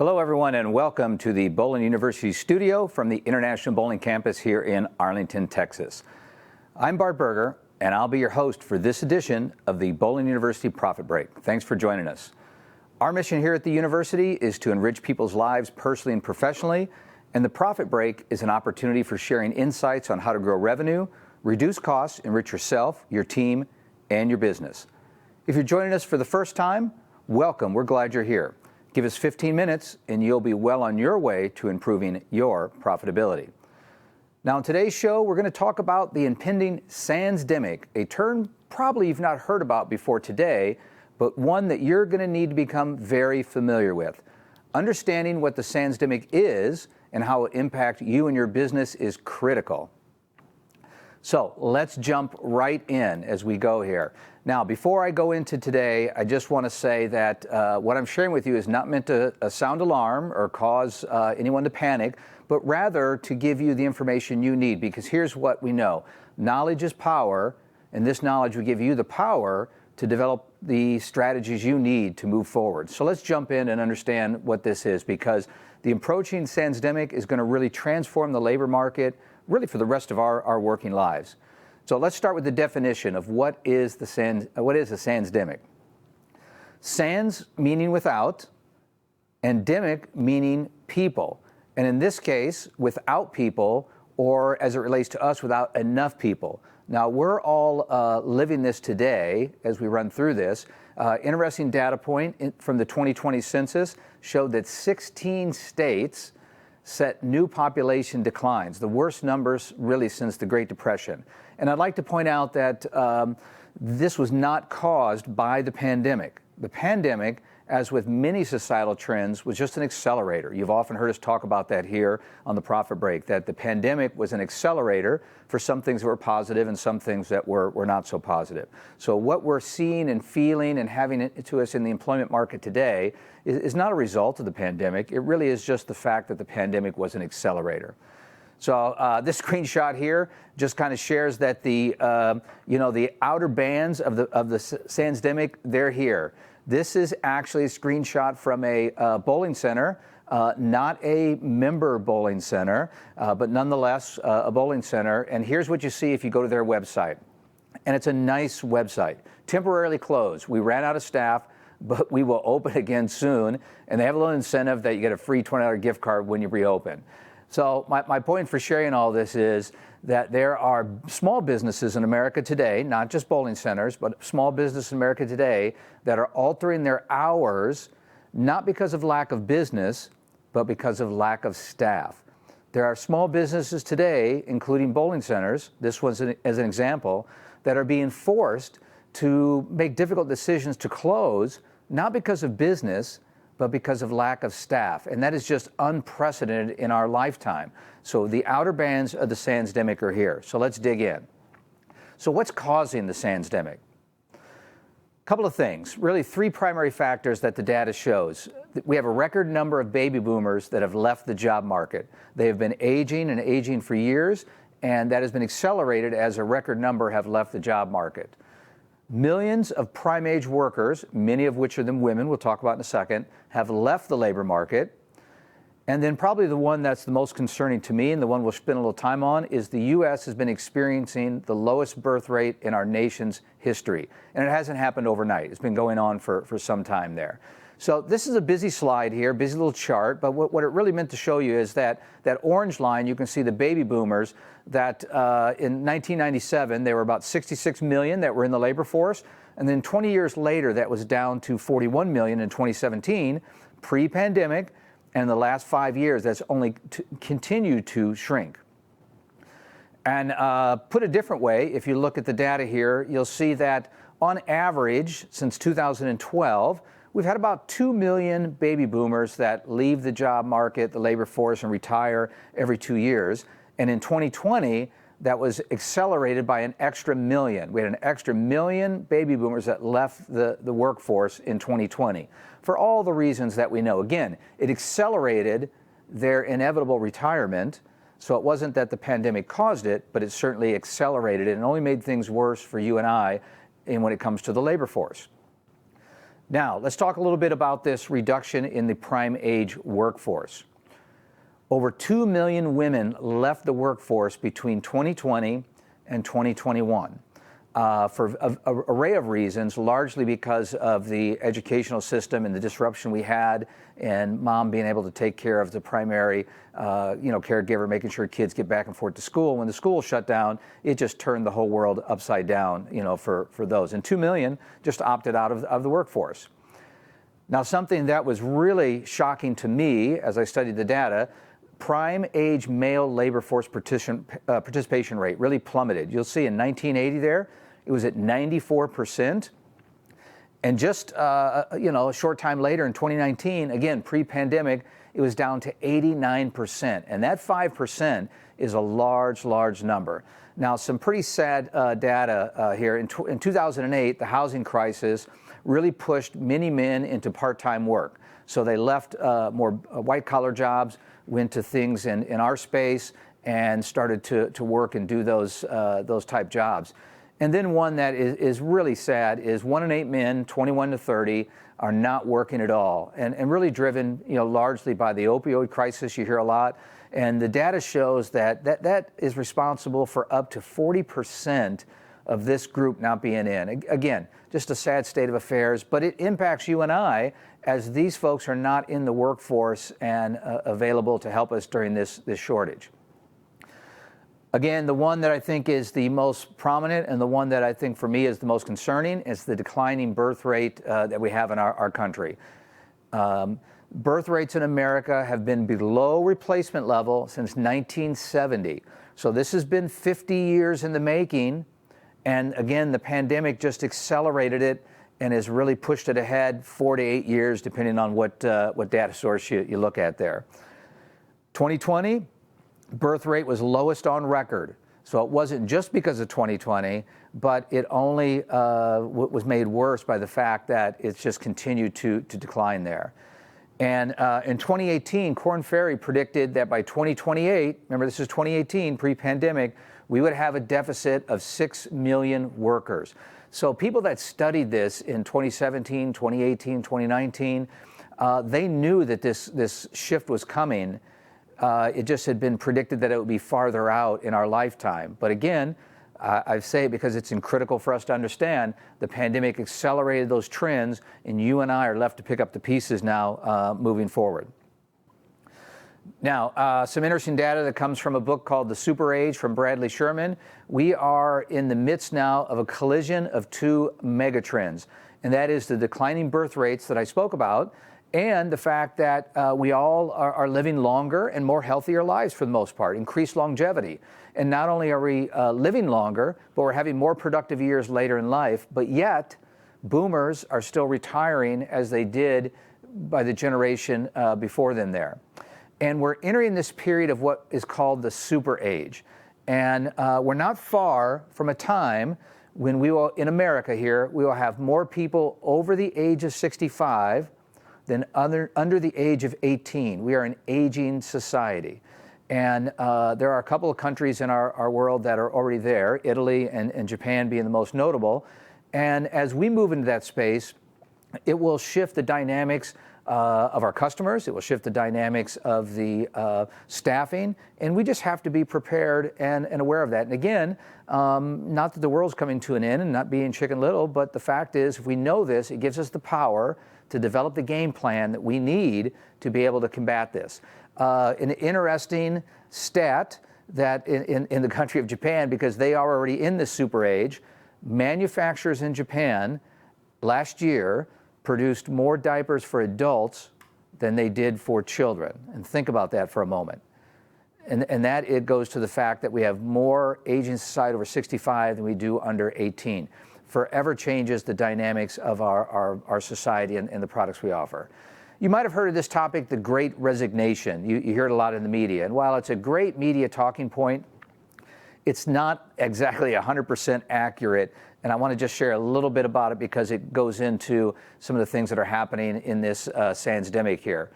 Hello, everyone, and welcome to the Bowling University studio from the International Bowling Campus here in Arlington, Texas. I'm Bart Burger, and I'll be your host for this edition of the Bowling University Profit Break. Thanks for joining us. Our mission here at the university is to enrich people's lives personally and professionally, and the Profit Break is an opportunity for sharing insights on how to grow revenue, reduce costs, enrich yourself, your team, and your business. If you're joining us for the first time, welcome. We're glad you're here. Give us 15 minutes and you'll be well on your way to improving your profitability. Now, in today's show, we're going to talk about the impending Sandsdemic, a term probably you've not heard about before today, but one that you're going to need to become very familiar with. Understanding what the Sandsdemic is and how it impacts you and your business is critical. So let's jump right in as we go here. Now, before I go into today, I just want to say that what I'm sharing with you is not meant to sound alarm or cause anyone to panic, but rather to give you the information you need, because here's what we know. Knowledge is power, and this knowledge will give you the power to develop the strategies you need to move forward. So let's jump in and understand what this is, because the approaching Sandsdemic is going to really transform the labor market really for the rest of our working lives. So let's start with the definition of what is a Sandsdemic. Sands meaning without, and demic meaning people. And in this case, without people, or as it relates to us, without enough people. Now, we're all living this today as we run through this. Interesting data point from the 2020 census showed that 16 states set new population declines, the worst numbers really since the Great Depression. And I'd like to point out that this was not caused by the pandemic. The pandemic, as with many societal trends, was just an accelerator. You've often heard us talk about that here on the Profit Break, that the pandemic was an accelerator for some things that were positive and some things that were not so positive. So what we're seeing and feeling and having it to us in the employment market today is not a result of the pandemic. It really is just the fact that the pandemic was an accelerator. So this screenshot here just kind of shares that the outer bands of the Sandsdemic, they're here. This is actually a screenshot from a bowling center, not a member bowling center, but nonetheless a bowling center. And here's what you see if you go to their website. And it's a nice website. Temporarily closed. We ran out of staff, but we will open again soon. And they have a little incentive that you get a free $20 gift card when you reopen. So my point for sharing all this is that there are small businesses in America today, not just bowling centers, but small business in America today that are altering their hours, not because of lack of business, but because of lack of staff. There are small businesses today, including bowling centers, this was as an example, that are being forced to make difficult decisions to close, not because of business, but because of lack of staff. And that is just unprecedented in our lifetime. So the outer bands of the Sandsdemic are here. So let's dig in. So what's causing the Sandsdemic? A couple of things, really three primary factors that the data shows. We have a record number of baby boomers that have left the job market. They have been aging and aging for years, and that has been accelerated as a record number have left the job market. Millions of prime age workers, many of which are the women, we'll talk about in a second, have left the labor market. And then probably the one that's the most concerning to me and the one we'll spend a little time on is the U.S. has been experiencing the lowest birth rate in our nation's history. And it hasn't happened overnight. It's been going on for some time there. So this is a busy slide here, busy little chart, but what it really meant to show you is that orange line, you can see the baby boomers that in 1997, there were about 66 million that were in the labor force. And then 20 years later, that was down to 41 million in 2017, pre-pandemic. And in the last 5 years, that's only continued to shrink. And put a different way, if you look at the data here, you'll see that on average, since 2012, we've had about 2 million baby boomers that leave the job market, the labor force, and retire every 2 years. And in 2020, that was accelerated by an extra million. We had an extra million baby boomers that left the workforce in 2020 for all the reasons that we know. Again, it accelerated their inevitable retirement. So it wasn't that the pandemic caused it, but it certainly accelerated it and only made things worse for you and I when it comes to the labor force. Now, let's talk a little bit about this reduction in the prime age workforce. Over 2 million women left the workforce between 2020 and 2021 for an array of reasons, largely because of the educational system and the disruption we had, and mom being able to take care of the primary caregiver, making sure kids get back and forth to school. When the school shut down, it just turned the whole world upside down, for those. And 2 million just opted out of the workforce. Now, something that was really shocking to me as I studied the data, prime age male labor force participation rate really plummeted. You'll see in 1980 there, it was at 94%. And just a short time later in 2019, again, pre-pandemic, it was down to 89%. And that 5% is a large, large number. Now, some pretty sad data here. In 2008, the housing crisis really pushed many men into part-time work. So they left more white-collar jobs, went to things in our space, and started to work and do those type jobs. And then one that is really sad is 1 in 8 men, 21 to 30, are not working at all, and really driven, largely by the opioid crisis. You hear a lot, and the data shows that is responsible for up to 40% of this group not being in. Again, just a sad state of affairs, but it impacts you and I as these folks are not in the workforce and available to help us during this shortage. Again, the one that I think is the most prominent and the one that I think for me is the most concerning is the declining birth rate that we have in our country. Birth rates in America have been below replacement level since 1970. So this has been 50 years in the making. And again, the pandemic just accelerated it and has really pushed it ahead 4 to 8 years, depending on what data source you look at there. 2020, birth rate was lowest on record. So it wasn't just because of 2020, but it only was made worse by the fact that it's just continued to decline there. And in 2018, Korn Ferry predicted that by 2028, remember this is 2018, pre-pandemic, we would have a deficit of 6 million workers. So people that studied this in 2017, 2018, 2019, they knew that this shift was coming. It just had been predicted that it would be farther out in our lifetime. But again, I say it because it's critical for us to understand the pandemic accelerated those trends, and you and I are left to pick up the pieces now moving forward. Now, some interesting data that comes from a book called The Super Age from Bradley Sherman. We are in the midst now of a collision of two megatrends, and that is the declining birth rates that I spoke about, and the fact that we all are living longer and more healthier lives for the most part, increased longevity. And not only are we living longer, but we're having more productive years later in life, but yet boomers are still retiring as they did by the generation before them there. And we're entering this period of what is called the super age. And we're not far from a time when we will, in America here, we will have more people over the age of 65 than under the age of 18. We are an aging society. And there are a couple of countries in our world that are already there, Italy and Japan being the most notable. And as we move into that space, it will shift the dynamics of our customers. It will shift the dynamics of the staffing. And we just have to be prepared and aware of that. And again, not that the world's coming to an end and not being Chicken Little, but the fact is, if we know this, it gives us the power to develop the game plan that we need to be able to combat this. An interesting stat that in the country of Japan, because they are already in this super age, manufacturers in Japan last year produced more diapers for adults than they did for children. And think about that for a moment. And that it goes to the fact that we have more aging society over 65 than we do under 18. Forever changes the dynamics of our society and the products we offer. You might have heard of this topic, the Great Resignation. You hear it a lot in the media. And while it's a great media talking point, it's not exactly 100% accurate. And I want to just share a little bit about it because it goes into some of the things that are happening in this Sandsdemic here.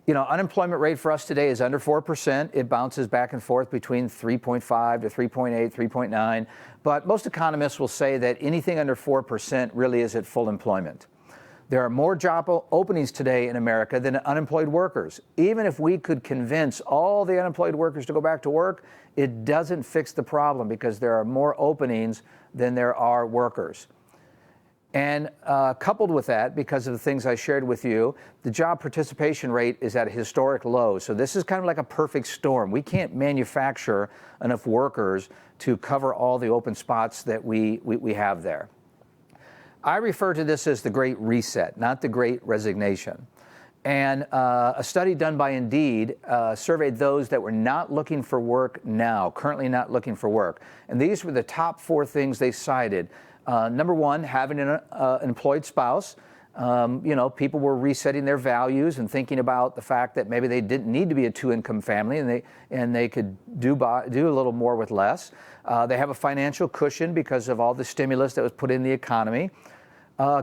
Unemployment rate for us today is under 4%. It bounces back and forth between 3.5 to 3.8, 3.9. But most economists will say that anything under 4% really is at full employment. There are more job openings today in America than unemployed workers. Even if we could convince all the unemployed workers to go back to work, it doesn't fix the problem because there are more openings than there are workers. And coupled with that, because of the things I shared with you, the job participation rate is at a historic low. So this is kind of like a perfect storm. We can't manufacture enough workers to cover all the open spots that we have there. I refer to this as the Great Reset, not the Great Resignation. And a study done by Indeed surveyed those that were not looking for work now, currently not looking for work. And these were the top 4 things they cited. Number 1, having an employed spouse. People were resetting their values and thinking about the fact that maybe they didn't need to be a 2-income family and they could do a little more with less. They have a financial cushion because of all the stimulus that was put in the economy.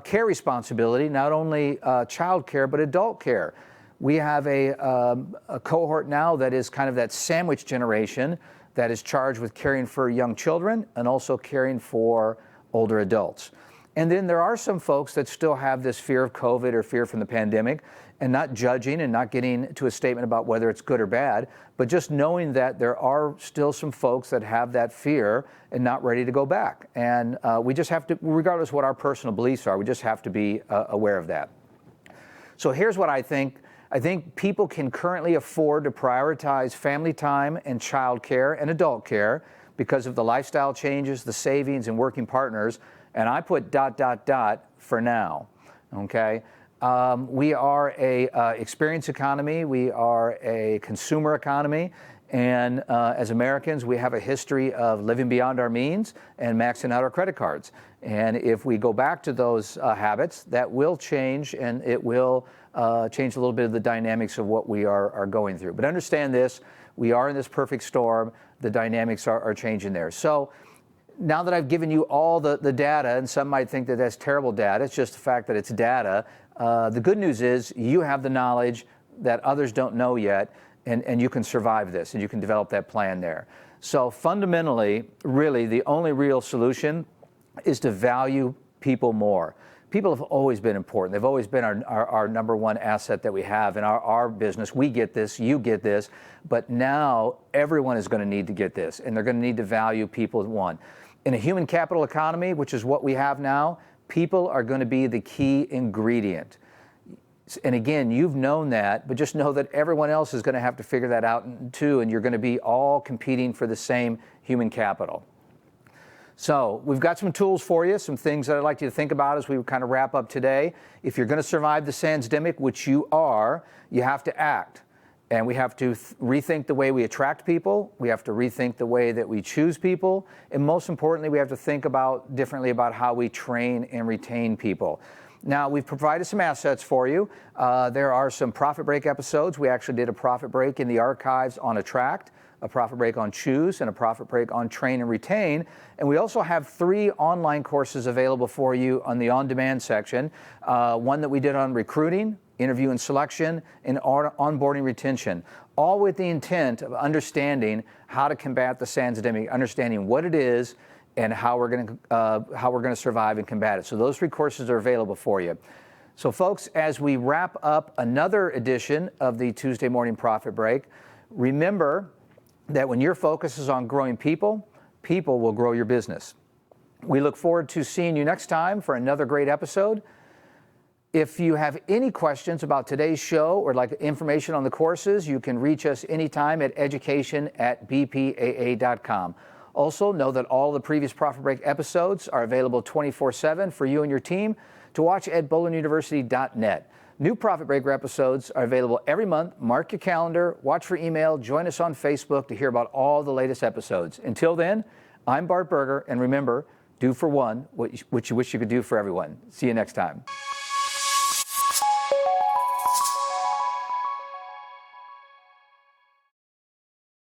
Care responsibility, not only child care, but adult care. We have a cohort now that is kind of that sandwich generation that is charged with caring for young children and also caring for older adults. And then there are some folks that still have this fear of COVID or fear from the pandemic, and not judging and not getting to a statement about whether it's good or bad, but just knowing that there are still some folks that have that fear and not ready to go back. And we just have to, regardless of what our personal beliefs are, we just have to be aware of that. So here's what I think. I think people can currently afford to prioritize family time and child care and adult care because of the lifestyle changes, the savings, and working partners. And I put ... for now, okay? We are a experience economy. We are a consumer economy. And as Americans, we have a history of living beyond our means and maxing out our credit cards. And if we go back to those habits, that will change, and it will change a little bit of the dynamics of what we are going through. But understand this, we are in this perfect storm. The dynamics are changing there. So now that I've given you all the data, and some might think that that's terrible data, it's just the fact that it's data. The good news is you have the knowledge that others don't know yet, and you can survive this, and you can develop that plan there. So fundamentally, really, the only real solution is to value people more. People have always been important. They've always been our number one asset that we have in our business. We get this, you get this, but now everyone is going to need to get this, and they're going to need to value people one. In a human capital economy, which is what we have now, people are going to be the key ingredient. And again, you've known that, but just know that everyone else is going to have to figure that out too, and you're going to be all competing for the same human capital. So we've got some tools for you, some things that I'd like you to think about as we kind of wrap up today. If you're going to survive the Sandsdemic, which you are, you have to act. And we have to rethink the way we attract people. We have to rethink the way that we choose people. And most importantly, we have to think differently about how we train and retain people. Now, we've provided some assets for you. There are some profit break episodes. We actually did a profit break in the archives on Attract, a profit break on Choose, and a profit break on Train and Retain. And we also have 3 online courses available for you on the on-demand section. One that we did on recruiting, interview and selection, and onboarding retention, all with the intent of understanding how to combat the Sandsdemic, understanding what it is and how we're going to survive and combat it. So those 3 courses are available for you. So folks, as we wrap up another edition of the Tuesday Morning Profit Break, remember that when your focus is on growing people, people will grow your business. We look forward to seeing you next time for another great episode. If you have any questions about today's show or like information on the courses, you can reach us anytime at education@bpaa.com. Also, know that all the previous Profit Break episodes are available 24/7 for you and your team to watch at bowlinuniversity.net. New Profit Breaker episodes are available every month. Mark your calendar, watch for email, join us on Facebook to hear about all the latest episodes. Until then, I'm Bart Burger, and remember, do for one what you wish you could do for everyone. See you next time.